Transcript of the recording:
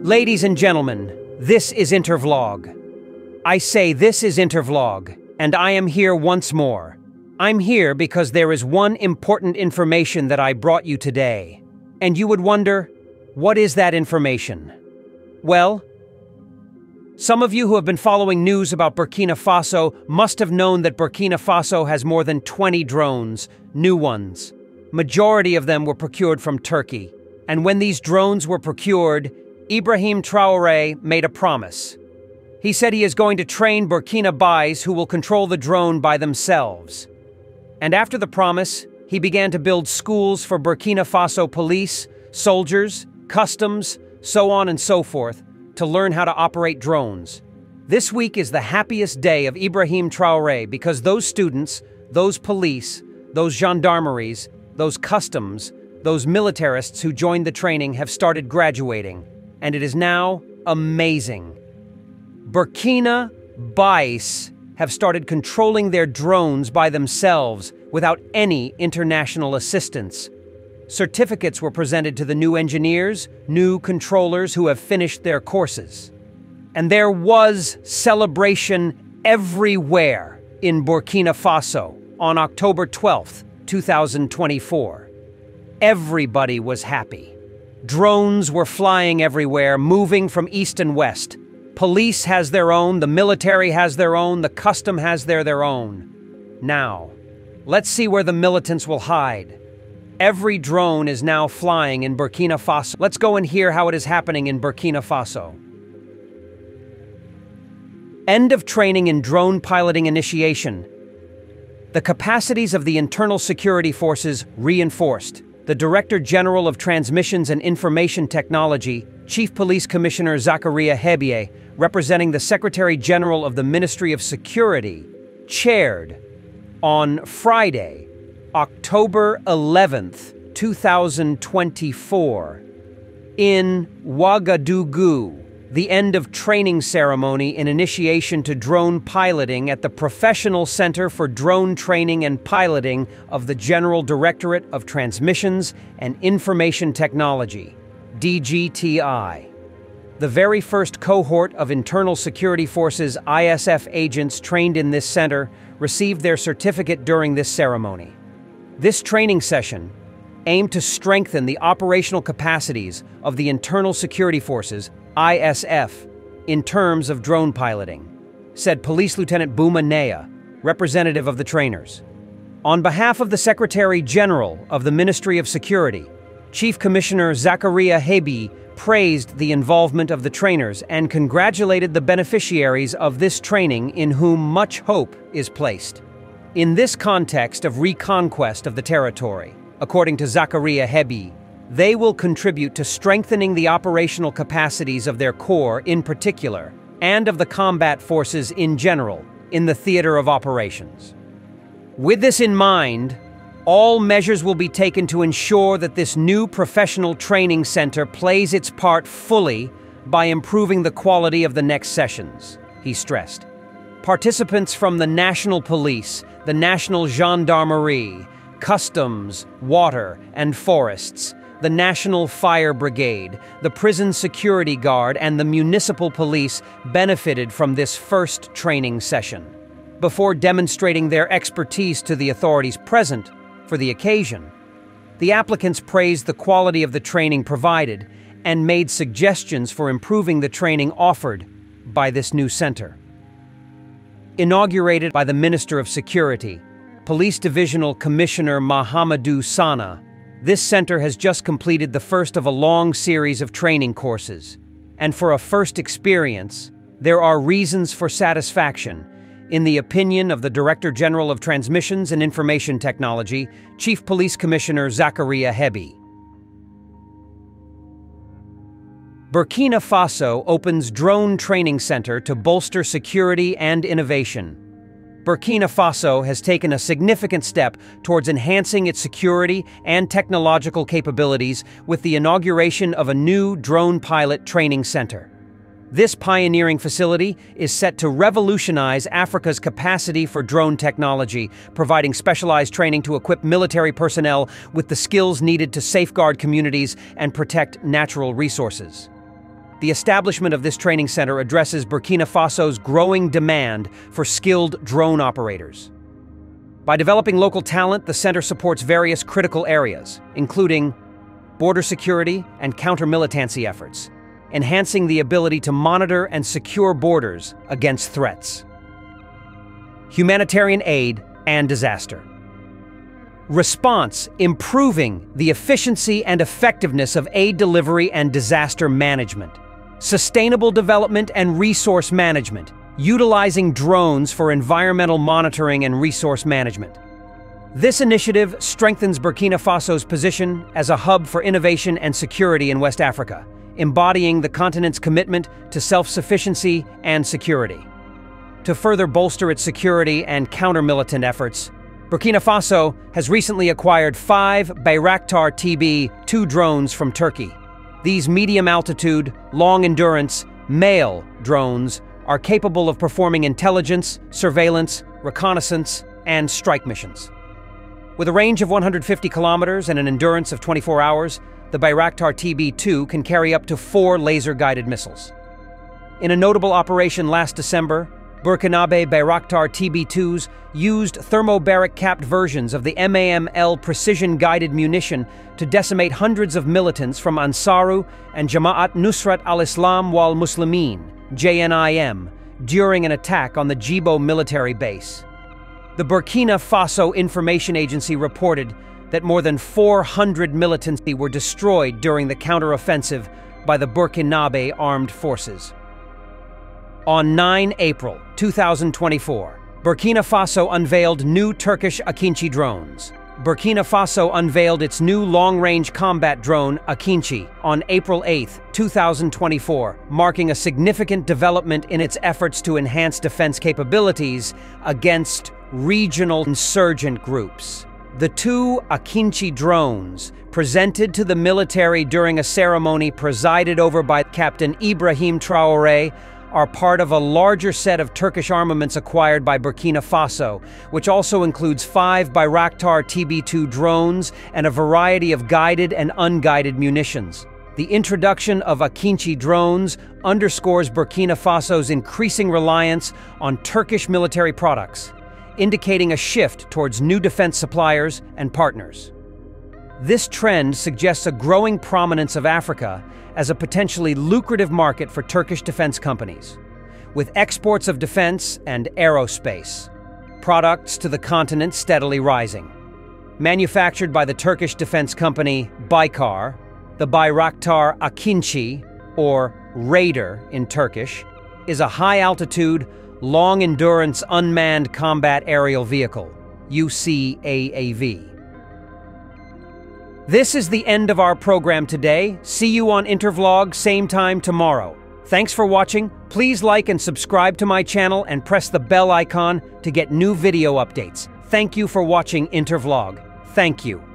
Ladies and gentlemen, this is Intervlog. I say this is Intervlog, and I am here once more. I'm here because there is one important information that I brought you today. And you would wonder, what is that information? Well, some of you who have been following news about Burkina Faso must have known that Burkina Faso has more than 20 drones, new ones. Majority of them were procured from Turkey. And when these drones were procured, Ibrahim Traore made a promise. He said he is going to train Burkinabes who will control the drone by themselves. And after the promise, he began to build schools for Burkina Faso police, soldiers, customs, so on and so forth, to learn how to operate drones. This week is the happiest day of Ibrahim Traore because those students, those police, those gendarmeries, those customs, those militarists who joined the training have started graduating. And it is now amazing. Burkinabes have started controlling their drones by themselves without any international assistance. Certificates were presented to the new engineers, new controllers who have finished their courses. And there was celebration everywhere in Burkina Faso on October 12th, 2024. Everybody was happy. Drones were flying everywhere, moving from east and west. Police has their own, the military has their own, the custom has their own. Now, let's see where the militants will hide. Every drone is now flying in Burkina Faso. Let's go and hear how it is happening in Burkina Faso. End of training in drone piloting initiation. The capacities of the internal security forces reinforced. The Director General of Transmissions and Information Technology, Chief Police Commissioner Zakaria Hebie, representing the Secretary General of the Ministry of Security, chaired on Friday, October 11th, 2024, in Ouagadougou, the end of training ceremony in initiation to drone piloting at the Professional Center for Drone Training and Piloting of the General Directorate of Transmissions and Information Technology, DGTI. The very first cohort of Internal Security Forces ISF agents trained in this center received their certificate during this ceremony. This training session aimed to strengthen the operational capacities of the Internal Security Forces ISF, in terms of drone piloting, said Police Lieutenant Bouma Nea, representative of the trainers. On behalf of the Secretary General of the Ministry of Security, Chief Commissioner Zakaria Hebie praised the involvement of the trainers and congratulated the beneficiaries of this training in whom much hope is placed. In this context of reconquest of the territory, according to Zakaria Hebie, they will contribute to strengthening the operational capacities of their corps in particular, and of the combat forces in general, in the theater of operations. With this in mind, all measures will be taken to ensure that this new professional training center plays its part fully by improving the quality of the next sessions, he stressed. Participants from the National Police, the National Gendarmerie, Customs, Water, and Forests, the National Fire Brigade, the Prison Security Guard, and the Municipal Police benefited from this first training session. Before demonstrating their expertise to the authorities present for the occasion, the applicants praised the quality of the training provided and made suggestions for improving the training offered by this new center. Inaugurated by the Minister of Security, Police Divisional Commissioner Mahamadou Sana, this center has just completed the first of a long series of training courses. And for a first experience, there are reasons for satisfaction, in the opinion of the Director General of Transmissions and Information Technology, Chief Police Commissioner Zakaria Hebie. Burkina Faso opens drone training center to bolster security and innovation. Burkina Faso has taken a significant step towards enhancing its security and technological capabilities with the inauguration of a new drone pilot training center. This pioneering facility is set to revolutionize Africa's capacity for drone technology, providing specialized training to equip military personnel with the skills needed to safeguard communities and protect natural resources. The establishment of this training center addresses Burkina Faso's growing demand for skilled drone operators. By developing local talent, the center supports various critical areas, including border security and counter-militancy efforts, enhancing the ability to monitor and secure borders against threats. Humanitarian aid and disaster. Response, improving the efficiency and effectiveness of aid delivery and disaster management. Sustainable development and resource management, utilizing drones for environmental monitoring and resource management. This initiative strengthens Burkina Faso's position as a hub for innovation and security in West Africa, embodying the continent's commitment to self-sufficiency and security. To further bolster its security and counter-militant efforts, Burkina Faso has recently acquired 5 Bayraktar TB2 drones from Turkey. These medium-altitude, long-endurance, male drones are capable of performing intelligence, surveillance, reconnaissance, and strike missions. With a range of 150 kilometers and an endurance of 24 hours, the Bayraktar TB2 can carry up to 4 laser-guided missiles. In a notable operation last December, Burkinabe Bayraktar TB2s used thermobaric-capped versions of the MAM-L precision-guided munition to decimate hundreds of militants from Ansaru and Jama'at Nusrat al-Islam wal Muslimin, JNIM, during an attack on the Djibo military base. The Burkina Faso Information Agency reported that more than 400 militants were destroyed during the counter-offensive by the Burkinabe armed forces. On 9 April 2024, Burkina Faso unveiled new Turkish Akinci drones. Burkina Faso unveiled its new long-range combat drone, Akinci, on April 8, 2024, marking a significant development in its efforts to enhance defense capabilities against regional insurgent groups. The 2 Akinci drones, presented to the military during a ceremony presided over by Captain Ibrahim Traore, are part of a larger set of Turkish armaments acquired by Burkina Faso, which also includes 5 Bayraktar TB2 drones and a variety of guided and unguided munitions. The introduction of Akinci drones underscores Burkina Faso's increasing reliance on Turkish military products, indicating a shift towards new defense suppliers and partners. This trend suggests a growing prominence of Africa as a potentially lucrative market for Turkish defense companies, with exports of defense and aerospace products to the continent steadily rising. Manufactured by the Turkish defense company Baykar, the Bayraktar Akinci, or Raider in Turkish, is a high-altitude, long-endurance unmanned combat aerial vehicle, UCAAV. This is the end of our program today. See you on Intervlog, same time tomorrow. Thanks for watching. Please like and subscribe to my channel and press the bell icon to get new video updates. Thank you for watching Intervlog. Thank you.